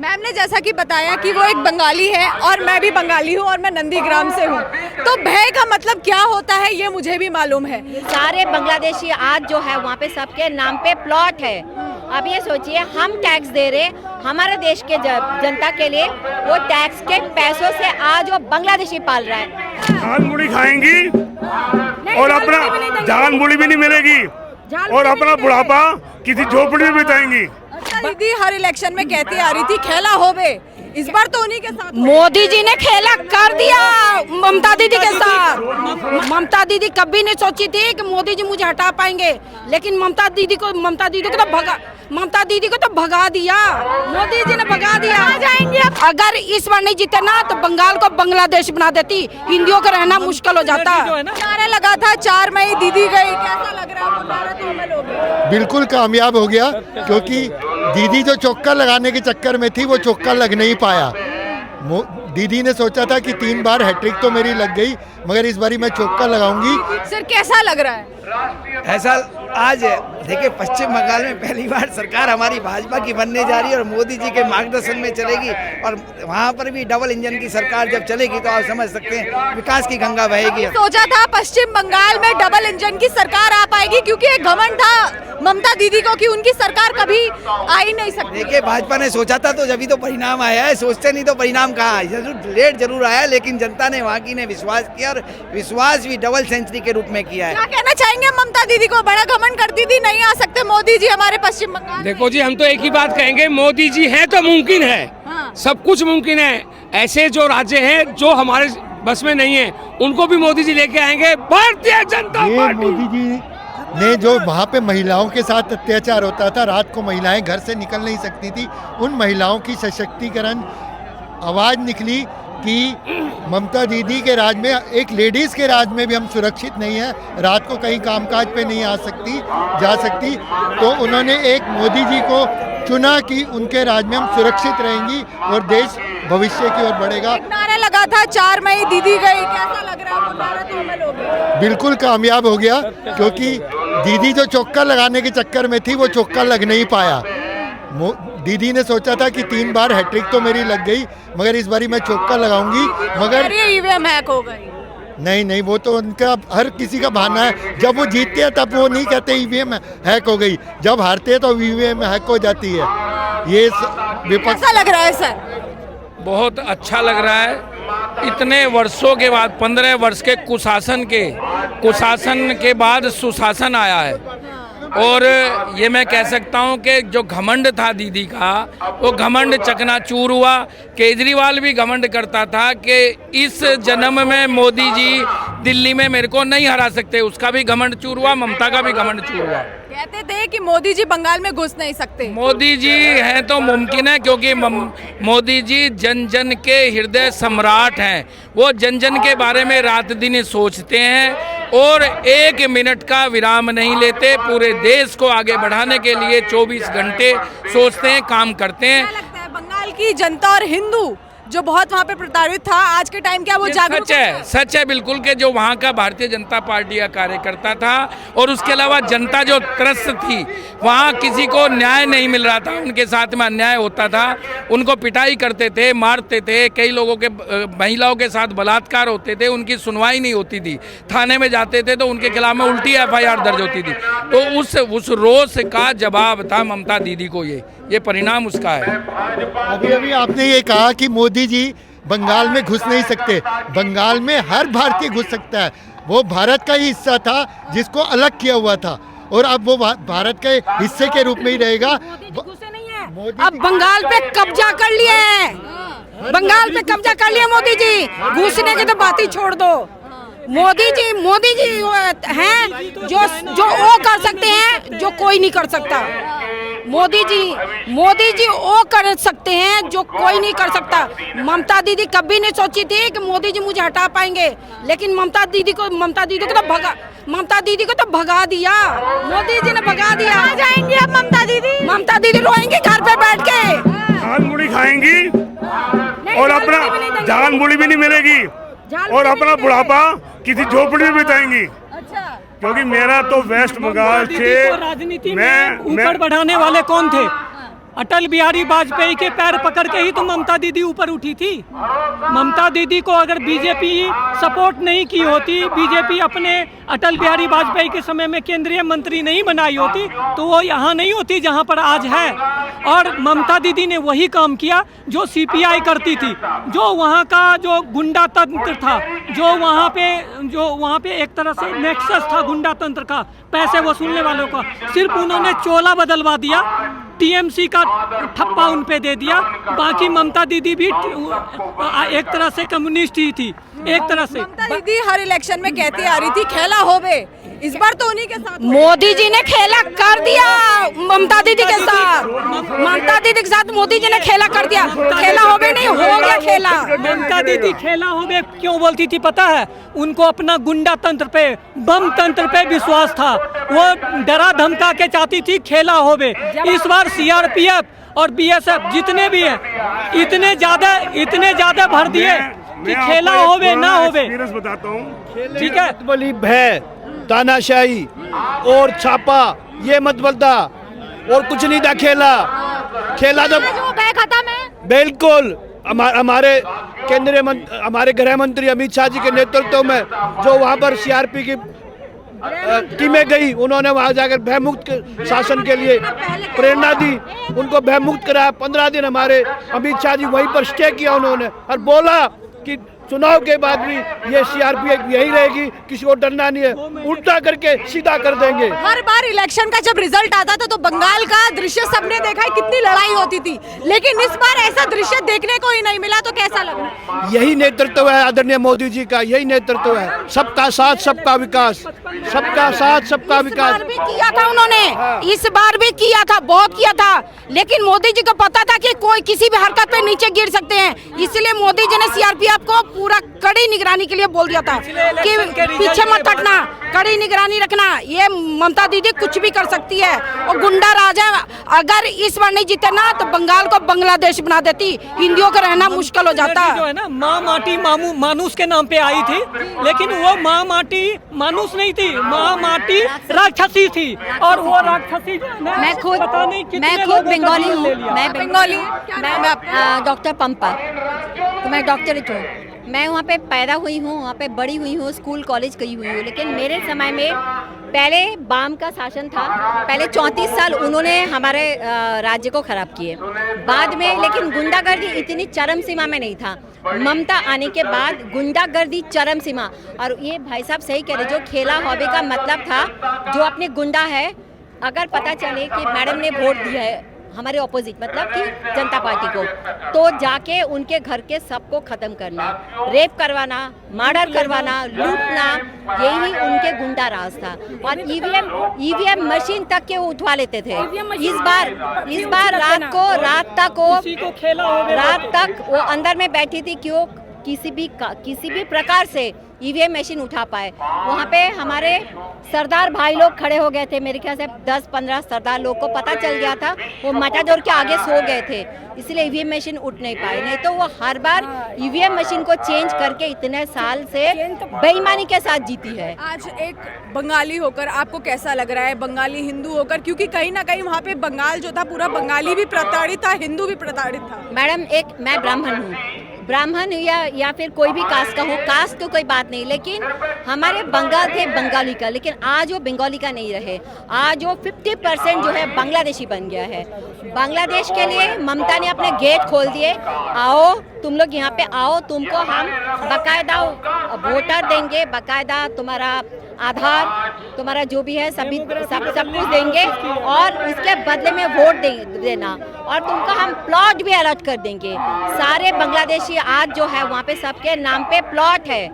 Ma'am ने जैसा कि बताया कि वो एक बंगाली है और मैं भी बंगाली हूँ और मैं नंदीग्राम से हूँ, तो भय का मतलब क्या होता है ये मुझे भी मालूम है। सारे बांग्लादेशी आज जो है वहाँ पे सबके नाम पे प्लॉट है। अब ये सोचिए हम टैक्स दे रहे हमारे देश के जनता के लिए, वो टैक्स के पैसों से आज वो बांग्लादेशी पाल रहा है। जान मुड़ी खाएंगी और अपना जान मुड़ी भी नहीं मिलेगी और अपना बुढ़ापा किसी झोपड़ी में बिताएंगी। अच्छा दीदी हर इलेक्शन में कहती आ रही थी खेला होवे, इस बार तो उन्हीं के साथ मोदी जी ने खेला कर दिया ममता दीदी के साथ। ममता दीदी कभी नहीं सोची थी कि मोदी जी मुझे हटा पाएंगे, लेकिन ममता दीदी को तो भगा दिया, मोदी जी ने भगा दिया। जाएंगे अगर इस बार नहीं जीते ना तो बंगाल को बांग्लादेश बना देती, हिंदियों का रहना मुश्किल हो जाता। नारा लगा था 4 मई दीदी गई, कैसा लग रहा है वो नारा तो अमल हो गया? बिल्कुल कामयाब हो गया, क्योंकि दीदी जो चौका लगाने के चक्कर में थी वो चौका लग नहीं पाया। दीदी ने सोचा था कि 3 बार हैट्रिक तो मेरी लग गई, मगर इस बारी मैं चौका लगाऊंगी। सर कैसा लग रहा है? ऐसा आज देखिए पश्चिम बंगाल में पहली बार सरकार हमारी भाजपा की बनने जा रही है और मोदी जी के मार्गदर्शन में चलेगी, और वहाँ पर भी डबल इंजन की सरकार जब चलेगी तो आप समझ सकते हैं विकास की गंगा बहेगी। सोचा था पश्चिम बंगाल में डबल इंजन की सरकार आ पाएगी, क्योंकि एक घमंड था ममता दीदी को कि उनकी सरकार कभी आ ही नहीं सकती। देखिए भाजपा ने सोचा था तो जब तो परिणाम आया है, सोचते नहीं तो परिणाम कहाँ, लेट जरूर आया, लेकिन जनता ने वहाँ की ने विश्वास किया और विश्वास भी डबल सेंचुरी के रूप में किया है। क्या कहना चाहेंगे ममता दीदी को? बड़ा घमंड करती थी नहीं आ सकते मोदी जी हमारे पश्चिम बंगाल। देखो जी, हम तो एक ही बात कहेंगे, मोदी जी हैं तो मुमकिन है। हाँ। सब कुछ मुमकिन है। ऐसे जो राज्य हैं जो हमारे बस में नहीं है उनको भी मोदी जी लेके आएंगे। भारतीय जनता पार्टी मोदी जी ने जो वहाँ पे महिलाओं के साथ अत्याचार होता था, रात को महिलाएं घर से निकल नहीं सकती थी, उन महिलाओं की सशक्तिकरण आवाज़ निकली कि ममता दीदी के राज में, एक लेडीज़ के राज में भी हम सुरक्षित नहीं है, रात को कहीं कामकाज पे नहीं जा सकती, तो उन्होंने एक मोदी जी को चुना कि उनके राज में हम सुरक्षित रहेंगी और देश भविष्य की ओर बढ़ेगा। नारा लगा था 4 मई दीदी गई, कैसा लग रहा है वो नारा तो अमल हो गया? बिल्कुल कामयाब हो गया, क्योंकि दीदी जो चौका लगाने के चक्कर में थी वो चौका लग नहीं पाया। दीदी ने सोचा था कि 3 बार हैट्रिक तो मेरी लग गई, मगर इस बारी मैं चौका लगाऊंगी, मगर ईवीएम हैक हो गई। नहीं, वो तो उनका हर किसी का बहाना है। जब वो जीतते हैं तब वो नहीं कहते ईवीएम हैक हो गई, जब हारते हैं तो ईवीएम हैक हो जाती है। ये विपक्ष। कैसा लग रहा है सर? बहुत अच्छा लग रहा है। इतने वर्षों के बाद, 15 वर्ष के कुशासन के बाद सुशासन आया है, और ये मैं कह सकता हूँ कि जो घमंड था दीदी का, वो घमंड चकनाचूर हुआ। केजरीवाल भी घमंड करता था कि इस जन्म में मोदी जी दिल्ली में मेरे को नहीं हरा सकते, उसका भी घमंड चूर हुआ, ममता का भी घमंड चूर हुआ। कहते थे कि मोदी जी बंगाल में घुस नहीं सकते। मोदी जी हैं तो मुमकिन है, क्योंकि मोदी जी जन जन के हृदय सम्राट हैं। वो जन जन के बारे में रात दिन सोचते हैं और 1 मिनट का विराम नहीं लेते। पूरे देश को आगे बढ़ाने के लिए 24 घंटे सोचते हैं, काम करते हैं। क्या लगता है बंगाल की जनता और हिंदू जो बहुत वहाँ पे प्रताड़ित था, आज के टाइम क्या वो जागरूक? सच है बिल्कुल, कि जो वहाँ का भारतीय जनता पार्टी का कार्यकर्ता था और उसके अलावा जनता जो त्रस्त थी, वहाँ किसी को न्याय नहीं मिल रहा था, उनके साथ में अन्याय होता था, उनको पिटाई करते थे, मारते थे, कई लोगों के महिलाओं के साथ बलात्कार होते थे, उनकी सुनवाई नहीं होती थी, थाने में जाते थे तो उनके खिलाफ में उल्टी FIR दर्ज होती थी। तो उस रोष का जवाब था ममता दीदी को, ये परिणाम उसका है। अभी आपने ये कहा कि मोदी जी बंगाल में घुस नहीं सकते, बंगाल में हर भारतीय घुस सकता है। वो भारत का ही हिस्सा था जिसको अलग किया हुआ था, और अब वो भारत के हिस्से के रूप में ही रहेगा। अब बंगाल पे कब्जा कर लिए हैं, बंगाल पे कब्जा कर लिया मोदी जी, घुसने की तो बात ही छोड़ दो। मोदी जी हैं जो वो कर सकते हैं जो कोई नहीं कर सकता। मोदी जी वो कर सकते हैं जो कोई नहीं कर सकता। ममता दीदी कभी नहीं सोची थी कि मोदी जी मुझे हटा पाएंगे, लेकिन ममता दीदी को तो भगा दिया, मोदी जी ने भगा दिया। जाएंगे अब ममता दीदी रोएंगे घर पे बैठ के। जान मुड़ी खाएंगी और अपना जान मुड़ी भी नहीं मिलेगी और अपना बुढ़ापा किसी झोपड़ी में बिताएंगी। क्योंकि मेरा तो वेस्ट बंगाल से राजनीति में ऊपर बढ़ाने वाले कौन थे? अटल बिहारी वाजपेयी के पैर पकड़ के ही तो ममता दीदी ऊपर उठी थी। ममता दीदी को अगर बीजेपी सपोर्ट नहीं की होती, बीजेपी अपने अटल बिहारी वाजपेयी के समय में केंद्रीय मंत्री नहीं बनाई होती, तो वो यहाँ नहीं होती जहाँ पर आज है। और ममता दीदी ने वही काम किया जो सीपीआई करती थी, जो वहाँ का जो गुंडा तंत्र था, जो वहाँ पे एक तरह से नेक्सस था गुंडा तंत्र का, पैसे वसूलने वालों का। सिर्फ उन्होंने चोला बदलवा दिया, टीएमसी का ठप्पा उन पे दे दिया। बाकी ममता दीदी भी एक तरह से कम्युनिस्ट ही थी, एक तरह से। ममता दीदी हर इलेक्शन में कहती आ रही थी खेला होवे, इस बार तो उन्हीं के साथ मोदी जी ने खेला कर दिया ममता दीदी के साथ। ममता दीदी के साथ मोदी जी ने खेला कर दिया। खेला होवे नहीं, हो गया खेला। ममता दीदी खेला होवे क्यों बोलती थी पता है? उनको अपना गुंडा तंत्र पे, बम तंत्र पे विश्वास था। वो डरा धमका के चाहती थी खेला होवे। इस बार सीआरपीएफ और बीएसएफ जितने भी हैं इतने ज्यादा भर दिए कि खेला होवे ना होवे। बताता हूँ, ठीक है, बली भय, तानाशाही और छापा, ये मत बोलता। और कुछ नहीं था खेला तो खत्म है। बिल्कुल हमारे हमारे गृह मंत्री अमित शाह जी के नेतृत्व में जो वहाँ पर सीआरपी की टीमें गई, उन्होंने वहाँ जाकर भयमुक्त शासन के लिए प्रेरणा दी, उनको भयमुक्त कराया। 15 दिन हमारे अमित शाह जी वहीं पर स्टे किया उन्होंने, और बोला कि चुनाव के बाद भी ये सीआरपीएफ यही रहेगी, किसी को डरना नहीं है, उल्टा करके सीधा कर देंगे। हर बार इलेक्शन का जब रिजल्ट आता था तो बंगाल का दृश्य सबने देखा है, कितनी लड़ाई होती थी, लेकिन इस बार ऐसा दृश्य देखने को ही नहीं मिला। तो कैसा लगा? यही नेतृत्व है आदरणीय मोदी जी का, यही नेतृत्व है। सबका साथ सबका विकास, सबका साथ सबका विकास। इस बार भी किया था उन्होंने, इस बार भी किया था, बहुत किया था, लेकिन मोदी जी को पता था कि कोई किसी भी हरकत पे नीचे गिर सकते हैं, इसलिए मोदी जी ने सीआरपीएफ को पूरा कड़ी निगरानी के लिए बोल दिया था कि पीछे मत हटना, कड़ी निगरानी रखना। ये ममता दीदी कुछ भी कर सकती है और गुंडा राज है। अगर इस बार नहीं जीते ना तो बंगाल को बांग्लादेश बना देती, हिंदियों का रहना मुश्किल हो जाता। जो है ना, माँ माटी मानूस के नाम पे आई थी, लेकिन वो माँ माटी मानूस नहीं थी, माँ माटी राक्षसी थी। और वो राक्षसी मैं खुद बंगाली हूँ, मैं डॉक्टर पंपा, तो मैं डॉक्टरेट हूँ। मैं वहाँ पे पैदा हुई हूँ, वहाँ पे बड़ी हुई हूँ, स्कूल कॉलेज गई हुई हूँ। लेकिन मेरे समय में पहले वाम का शासन था, पहले 34 साल उन्होंने हमारे राज्य को खराब किए। बाद में लेकिन गुंडागर्दी इतनी चरम सीमा में नहीं था। ममता आने के बाद गुंडागर्दी चरम सीमा। और ये भाई साहब सही कह रहे, जो खेला हॉबी का मतलब था, जो अपने गुंडा है, अगर पता चले कि मैडम ने वोट दिया है हमारे ऑपोजिट, मतलब कि जनता पार्टी को, तो जाके उनके घर के सबको खत्म करना, रेप करवाना, मर्डर करवाना, लूटना, यही उनके गुंडा राज था। और ईवीएम मशीन तक के वो उठवा लेते थे। इस बार रात तक वो अंदर में बैठी थी, क्यों? किसी भी प्रकार से ईवीएम मशीन उठा पाए। वहाँ पे हमारे सरदार भाई लोग खड़े हो गए थे, मेरे ख्याल से 10-15 सरदार लोग को पता चल गया था, वो मटाडोर के आगे सो गए थे, इसलिए ईवीएम मशीन उठ नहीं पाई। नहीं तो वो हर बार ईवीएम मशीन को चेंज करके इतने साल से बेईमानी के साथ जीती है। आज एक बंगाली होकर आपको कैसा लग रहा है, बंगाली हिंदू होकर? क्योंकि कहीं ना कहीं वहाँ पे बंगाल जो था पूरा बंगाली भी प्रताड़ित था, हिंदू भी प्रताड़ित था। मैडम, मैं ब्राह्मण हूँ, ब्राह्मण या फिर कोई भी कास्ट का हो, कास्ट तो कोई बात नहीं, लेकिन हमारे बंगाल थे बंगाली का, लेकिन आज वो बंगाली का नहीं रहे। आज वो 50% जो है बांग्लादेशी बन गया है। बांग्लादेश के लिए ममता ने अपने गेट खोल दिए, आओ तुम लोग यहाँ पे आओ, तुमको हम बाकायदा वोटर देंगे, बाकायदा तुम्हारा आधार, तुम्हारा जो भी है सब कुछ देंगे, और इसके बदले में वोट देना, और तुमको हम प्लॉट भी अलॉट कर देंगे। सारे बांग्लादेशी आज जो है वहाँ पे सबके नाम पे प्लॉट है।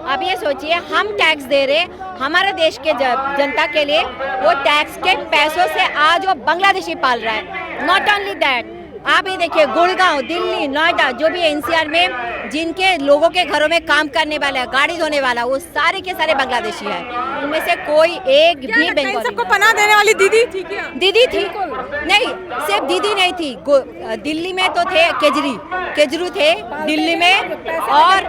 अब ये सोचिए, हम टैक्स दे रहे हमारे देश के जनता के लिए, वो टैक्स के पैसों से आज वो बांग्लादेशी पाल रहा है। नॉट ओनली दैट, आप ये देखिए गुड़गांव, दिल्ली, नोएडा, जो भी एनसीआर में जिनके लोगों के घरों में काम करने वाला है, गाड़ी धोने वाला, वो सारे के सारे बांग्लादेशी है। उनमें से कोई एक भी बंगाली। सबको पनाह देने वाली दीदी थी क्या? दीदी थी नहीं, सिर्फ दीदी नहीं थी, दिल्ली में तो थे केजरू थे दिल्ली में, और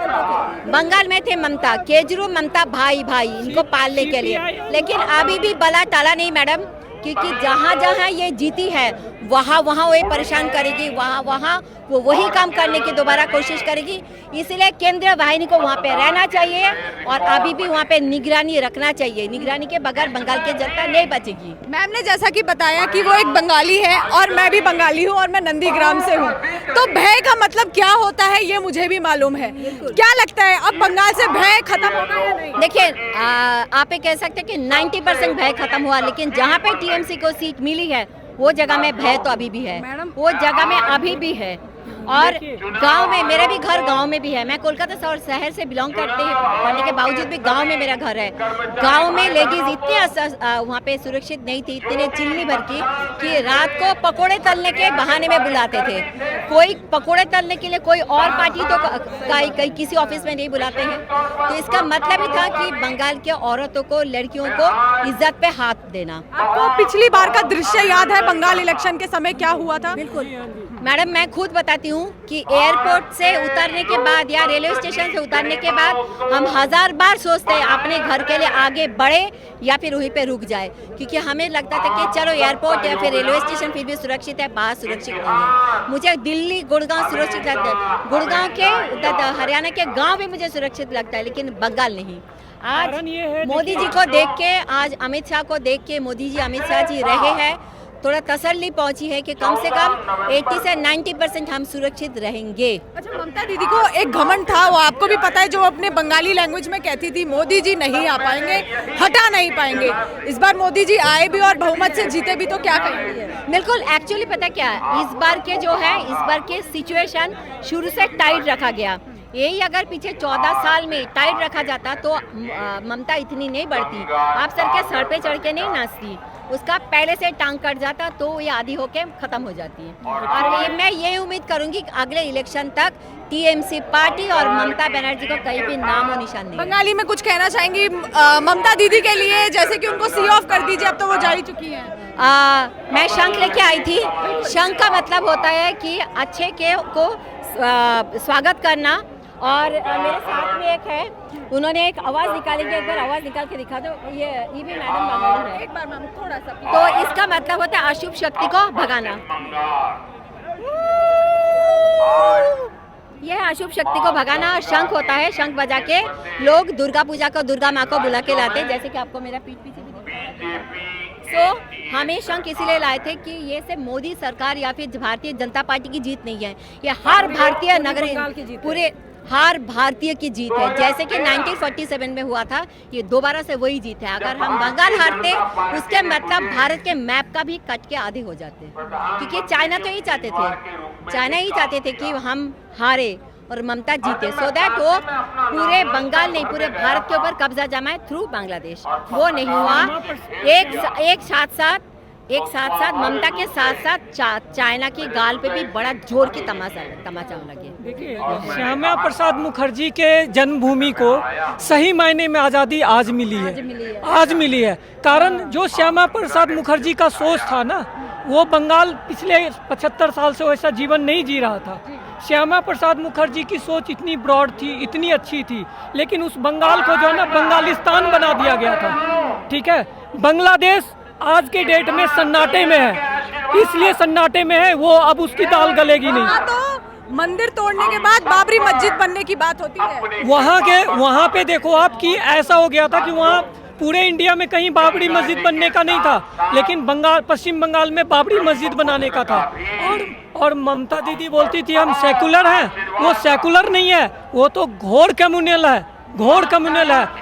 बंगाल में थे ममता, केजरू ममता भाई इनको पालने के लिए। लेकिन अभी भी बला टाला नहीं मैडम, क्योंकि जहाँ जहाँ ये जीती है वहाँ वहाँ वो परेशान करेगी, वहाँ वहाँ वो वही काम करने की दोबारा कोशिश करेगी। इसलिए केंद्रीय वाहिनी को वहाँ पे रहना चाहिए और अभी भी वहाँ पे निगरानी रखना चाहिए। निगरानी के बगैर बंगाल की जनता नहीं बचेगी। मैम ने जैसा कि बताया कि वो एक बंगाली है और मैं भी बंगाली हूँ और मैं नंदीग्राम से हूँ, तो भय का मतलब क्या होता है ये मुझे भी मालूम है। क्या लगता है अब बंगाल से भय खत्म होगा या नहीं? देखिए आप ये कह सकते हैं कि 90% भय खत्म हुआ, लेकिन जहाँ पे टीएमसी को सीट मिली है वो जगह में भय तो अभी भी है, वो जगह में अभी भी है। और गांव में, मेरा भी घर गांव में भी है। मैं कोलकाता शहर से बिलोंग करने के बावजूद भी गांव में मेरा घर है। गांव में लेडीज इतने वहाँ पे सुरक्षित नहीं थी, इतने चिल्ली भर की कि रात को पकोड़े तलने के बहाने में बुलाते थे। कोई पकोड़े तलने के लिए कोई और पार्टी तो किसी ऑफिस में नहीं बुलाते हैं। तो इसका मतलब ही था कि बंगाल के औरतों को, लड़कियों को इज्जत पे हाथ देना। आपको पिछली बार का दृश्य याद है बंगाल इलेक्शन के समय क्या हुआ था? बिल्कुल मैडम, मैं खुद बताती हूँ कि एयरपोर्ट से उतरने के बाद या रेलवे स्टेशन से उतरने के बाद हम 1000 बार सोचते हैं अपने घर के लिए आगे बढ़े या फिर वहीं पे रुक जाए, क्योंकि हमें लगता था कि चलो एयरपोर्ट या फिर रेलवे स्टेशन फिर भी सुरक्षित है, बाहर सुरक्षित नहीं है। मुझे दिल्ली, गुड़गांव सुरक्षित लगता है, गुड़गांव के, हरियाणा के गाँव भी मुझे सुरक्षित लगता है, लेकिन बंगाल नहीं। आज मोदी जी को देख के, आज अमित शाह को देख के मोदी जी, अमित शाह जी रहे हैं, थोड़ा तसल्ली पहुंची है कि कम से कम 80 से 90% हम सुरक्षित रहेंगे। अच्छा, ममता दीदी को एक घमंड था, वो आपको भी पता है, जो अपने बंगाली लैंग्वेज में कहती थी मोदी जी नहीं आ पाएंगे, हटा नहीं पाएंगे। इस बार मोदी जी आए भी और बहुमत से जीते भी, तो क्या कहेंगे? बिल्कुल, एक्चुअली पता क्या है, इस बार के जो है, इस बार के सिचुएशन शुरू से टाइट रखा गया। यही अगर पीछे 14 साल में टाइट रखा जाता तो ममता इतनी नहीं बढ़ती, आप सर के सर पे चढ़ के नहीं नाचती, उसका पहले से टांग कट जाता तो ये आधी होके खत्म हो जाती है। और मैं ये उम्मीद करूंगी कि अगले इलेक्शन तक टीएमसी पार्टी और ममता बनर्जी को कहीं भी नामो निशान नहीं। बंगाली में कुछ कहना चाहेंगी ममता दीदी के लिए, जैसे कि उनको सी ऑफ कर दीजिए, अब तो वो जा ही चुकी हैं। मैं शंख लेके आई थी। शंख का मतलब होता है कि अच्छे के को स्वागत करना। और मेरे साथ में एक है, उन्होंने एक आवाज निकाली, एक बार आवाज निकाल के दिखा दो। ये भी मैडम बंगाली है। एक बार मैम थोड़ा सा। तो इसका मतलब होता है अशुभ शक्ति को भगाना। यह अशुभ शक्ति को भगाना। शंख होता है, शंख बजा के लोग दुर्गा पूजा को, दुर्गा माँ को बुला के लाते हैं, जैसे कि आपको मेरा पीठ पीछे भी दिख रहा है। तो हमें शंख इसीलिए लाए थे कि ये सिर्फ मोदी सरकार या फिर भारतीय जनता पार्टी की जीत नहीं है, ये हर भारतीय नागरिक, पूरे हर भारतीय की जीत है। जैसे कि 1947 में हुआ था, ये दोबारा से वही जीत है। अगर हम बंगाल हारते, उसके मतलब भारत के मैप का भी कट के आधे हो जाते, क्योंकि चाइना तो यही चाहते थे, चाइना ही चाहते थे कि हम हारे और ममता जीते, सो दैट वो पूरे बंगाल नहीं, पूरे भारत के ऊपर कब्जा जमाए थ्रू बांग्लादेश। वो नहीं हुआ। एक साथ साथ ममता के साथ साथ चाइना की गाल पे भी बड़ा जोर की तमाचा लगे। देखिए, श्यामा प्रसाद मुखर्जी के जन्मभूमि को सही मायने में आज़ादी आज मिली है। कारण जो श्यामा प्रसाद मुखर्जी का सोच था ना, वो बंगाल पिछले 75 साल से वैसा जीवन नहीं जी रहा था। श्यामा प्रसाद मुखर्जी की सोच इतनी ब्रॉड थी, इतनी अच्छी थी, लेकिन उस बंगाल को जो है ना बंगालिस्तान बना दिया गया था। ठीक है, बांग्लादेश आज के डेट में सन्नाटे में है, इसलिए सन्नाटे में है, वो अब उसकी दाल गलेगी नहीं। तो मंदिर तोड़ने के बाद बाबरी मस्जिद बनने की बात होती है। वहाँ पे देखो आप कि ऐसा हो गया था कि वहाँ पूरे इंडिया में कहीं बाबरी मस्जिद बनने का नहीं था, लेकिन पश्चिम बंगाल में बाबरी मस्जिद बनाने का था। और ममता दीदी बोलती थी हम सेकुलर हैं, वो सेकुलर नहीं है, वो तो घोर कम्युनल है।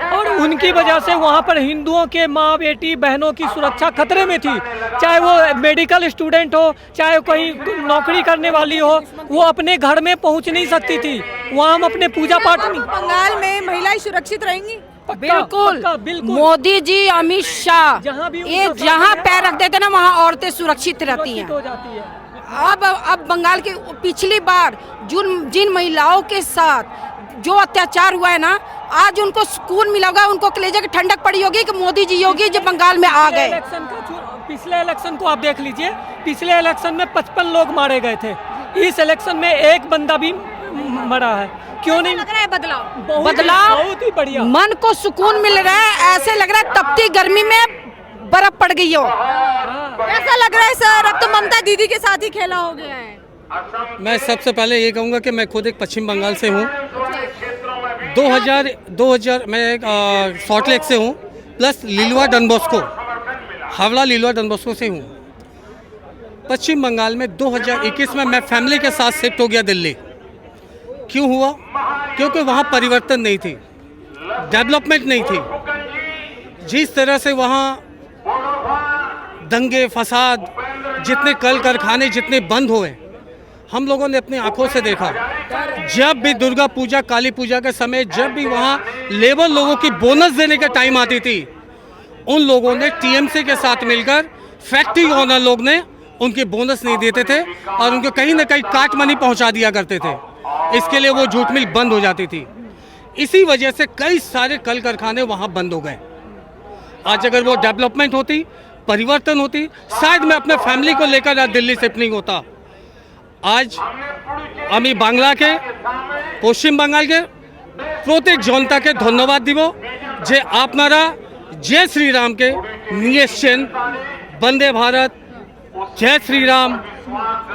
और उनकी वजह से वहाँ पर हिंदुओं के माँ बेटी बहनों की सुरक्षा खतरे में थी। चाहे वो मेडिकल स्टूडेंट हो, चाहे कहीं नौकरी करने वाली हो, वो अपने घर में पहुँच नहीं सकती थी। वहाँ हम अपने पूजा पाठ नहीं। बंगाल में महिलाएं सुरक्षित रहेंगी? बिल्कुल। मोदी जी, अमित शाह, ये जहाँ पैर रख देते ना, वहाँ औरतें सुरक्षित रहती हैं। अब बंगाल के पिछली बार जिन महिलाओं के साथ जो अत्याचार हुआ है ना, आज उनको सुकून मिला होगा, उनको कलेजे की ठंडक पड़ी होगी कि मोदी जी योगी जब बंगाल में आ गए। पिछले इलेक्शन को आप देख लीजिए, पिछले इलेक्शन में 55 लोग मारे गए थे, इस इलेक्शन में एक बंदा भी मरा है। क्यों नहीं लग रहा है बदलाव? बहुत ही बढ़िया, मन को सुकून मिल रहा है। ऐसे लग रहा है तपती गर्मी में बर्फ पड़ गई हो। कैसा लग रहा है सर? अब तो ममता दीदी के साथ ही खेला हो गया है। मैं सबसे पहले ये कहूँगा कि मैं खुद एक पश्चिम बंगाल से हूँ। 2000 मैं सॉल्ट लेक से हूँ, plus Liluah Don Bosco, Howrah Liluah Don Bosco से हूँ। पश्चिम बंगाल में 2021 में मैं फैमिली के साथ शिफ्ट हो गया दिल्ली। क्यों हुआ? क्योंकि वहाँ परिवर्तन नहीं थी, डेवलपमेंट नहीं थी। जिस तरह से वहाँ दंगे फसाद, जितने कल कारखाने जितने बंद हुए, हम लोगों ने अपनी आंखों से देखा। जब भी दुर्गा पूजा काली पूजा के समय जब भी वहाँ लेबर लोगों की बोनस देने का टाइम आती थी, उन लोगों ने टीएमसी के साथ मिलकर फैक्ट्री ओनर लोग ने उनके बोनस नहीं देते थे और उनको कहीं ना कहीं काट मनी पहुंचा दिया करते थे। इसके लिए वो जूट मिल बंद हो जाती थी। इसी वजह से कई सारे कल कारखाने वहाँ बंद हो गए। आज अगर वो डेवलपमेंट होती, परिवर्तन होती, शायद मैं अपने फैमिली को लेकर आज दिल्ली शिफ्ट नहीं होता। आज আমি বাংলাকে পশ্চিম বাঙালকে প্রত্যেক জনতাকে ধন্যবাদ দিব যে আপনারা जय श्री राम के নিয়ে এসেছেন। वंदे भारत, जय श्री राम।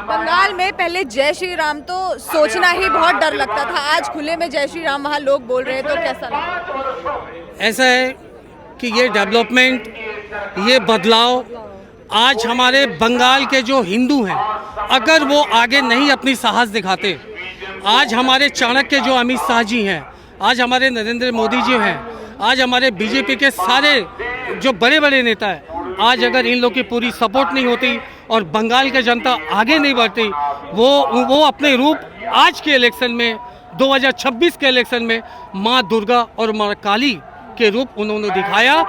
बंगाल में पहले जय श्री राम तो सोचना ही बहुत डर लगता था, आज खुले में जय श्री राम वहाँ लोग बोल रहे हैं, तो कैसा लगा? ऐसा है कि ये डेवलपमेंट, ये बदलाव आज हमारे बंगाल के जो हिंदू हैं, अगर वो आगे नहीं अपनी साहस दिखाते, आज हमारे चाणक्य जो अमित शाह जी हैं, आज हमारे नरेंद्र मोदी जी हैं, आज हमारे बीजेपी के सारे जो बड़े बड़े नेता हैं, आज अगर इन लोग की पूरी सपोर्ट नहीं होती और बंगाल की जनता आगे नहीं बढ़ती, वो अपने रूप आज के इलेक्शन में 2026 के इलेक्शन में माँ दुर्गा और माँ काली के रूप उन्होंने दिखाया।